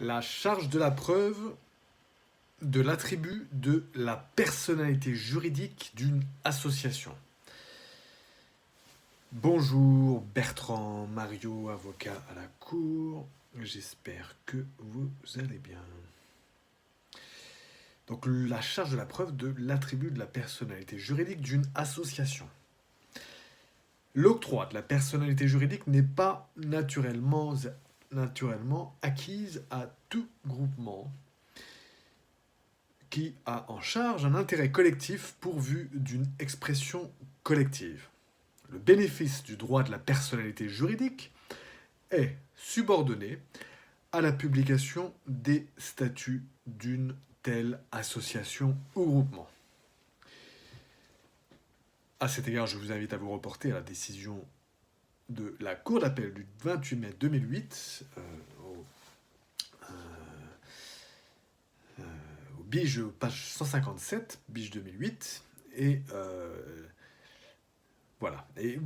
La charge de la preuve de l'attribut de la personnalité juridique d'une association. Bonjour Bertrand, Mario, avocat à la cour. J'espère que vous allez bien. Donc la charge de la preuve de l'attribut de la personnalité juridique d'une association. L'octroi de la personnalité juridique n'est pas naturellement acquise à tout groupement qui a en charge un intérêt collectif pourvu d'une expression collective. Le bénéfice du droit de la personnalité juridique est subordonné à la publication des statuts d'une telle association ou groupement. À cet égard, je vous invite à vous reporter à la décision de la Cour d'appel du 28 mai 2008 au Bige, page 157, Bige 2008, et voilà. Et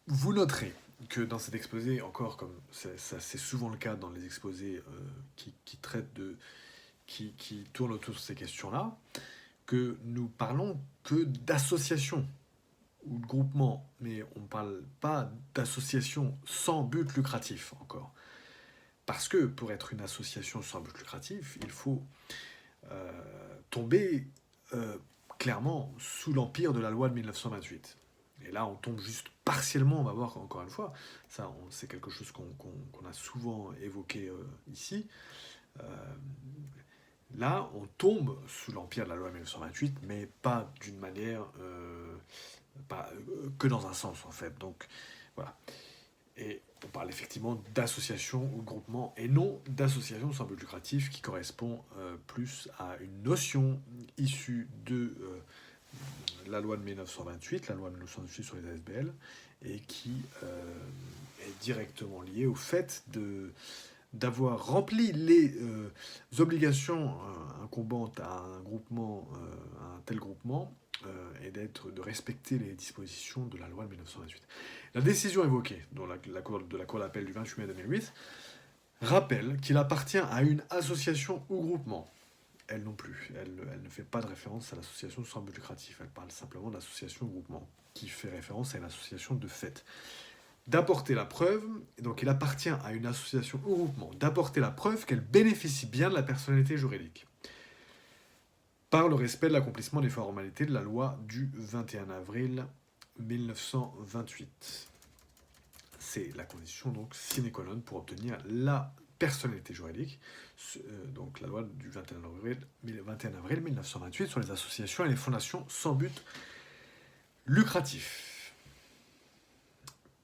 vous noterez que dans cet exposé, encore comme c'est souvent le cas dans les exposés qui traitent qui tournent autour de ces questions-là, que nous parlons que d'associations ou de groupements, mais on ne parle pas d'associations sans but lucratif encore. Parce que pour être une association sans but lucratif, il faut tomber clairement sous l'empire de la loi de 1928. Et là, on tombe juste partiellement, on va voir encore une fois. Ça, c'est quelque chose qu'on a souvent évoqué ici. Là, on tombe sous l'empire de la loi de 1928, mais pas d'une manière, que dans un sens en fait. Donc voilà. Et on parle effectivement d'association ou de groupement et non d'association sans but lucratif qui correspond plus à une notion issue de la loi de 1928, la loi de 1928 sur les ASBL, et qui est directement liée au fait d'avoir rempli les obligations incombantes à un groupement, à un tel groupement, et de respecter les dispositions de la loi de 1928. La décision évoquée dans la cour d'appel du 28 mai 2008 rappelle qu'il appartient à une association ou groupement. Elle non plus. Elle ne fait pas de référence à l'association sans but lucratif. Elle parle simplement d'association ou groupement, qui fait référence à une association de fait. D'apporter la preuve, donc il appartient à une association ou groupement d'apporter la preuve qu'elle bénéficie bien de la personnalité juridique par le respect de l'accomplissement des formalités de la loi du 21 avril 1928. C'est la condition donc sine qua non pour obtenir la personnalité juridique, donc la loi du 21 avril 1928 sur les associations et les fondations sans but lucratif.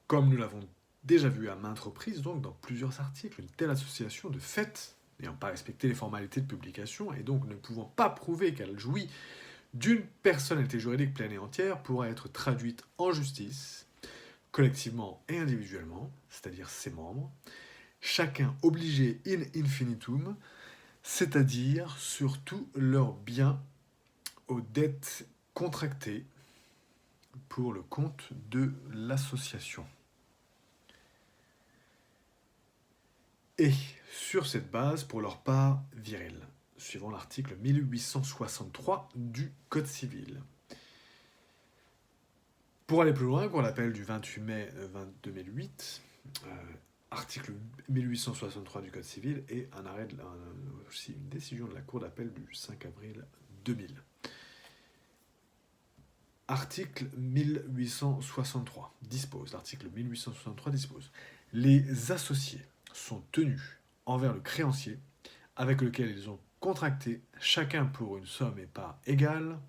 Comme nous l'avons déjà vu à maintes reprises, donc dans plusieurs articles, une telle association de fait, n'ayant pas respecté les formalités de publication et donc ne pouvant pas prouver qu'elle jouit d'une personnalité juridique pleine et entière, pourra être traduite en justice, collectivement et individuellement, c'est-à-dire ses membres, chacun obligé in infinitum, c'est-à-dire sur tous leurs biens aux dettes contractées pour le compte de l'association. Et sur cette base, pour leur part virile, suivant l'article 1863 du Code civil. Pour aller plus loin, qu'on l'appelle du 28 mai 2008, article 1863 du Code civil et aussi une décision de la Cour d'appel du 5 avril 2000. Article 1863 dispose, l'article 1863 dispose, les associés sont tenus envers le créancier avec lequel ils ont contracté, chacun pour une somme et part égale.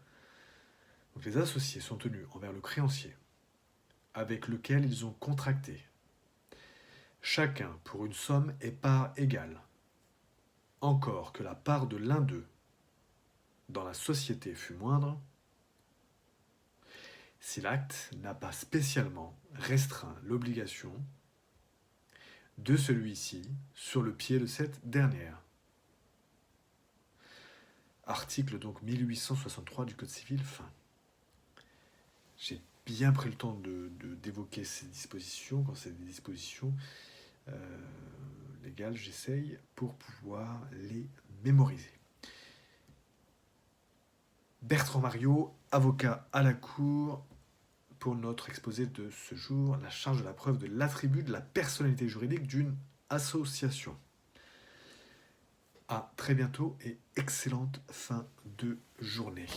Donc les associés sont tenus envers le créancier avec lequel ils ont contracté, chacun pour une somme et part égale, encore que la part de l'un d'eux dans la société fût moindre, si l'acte n'a pas spécialement restreint l'obligation de celui-ci sur le pied de cette dernière. Article donc 1863 du Code civil, fin. J'ai bien pris le temps d'évoquer ces dispositions, quand c'est des dispositions légales, j'essaye pour pouvoir les mémoriser. Bertrand Mariot, avocat à la Cour, pour notre exposé de ce jour, la charge de la preuve de l'attribut de la personnalité juridique d'une association. À très bientôt et excellente fin de journée.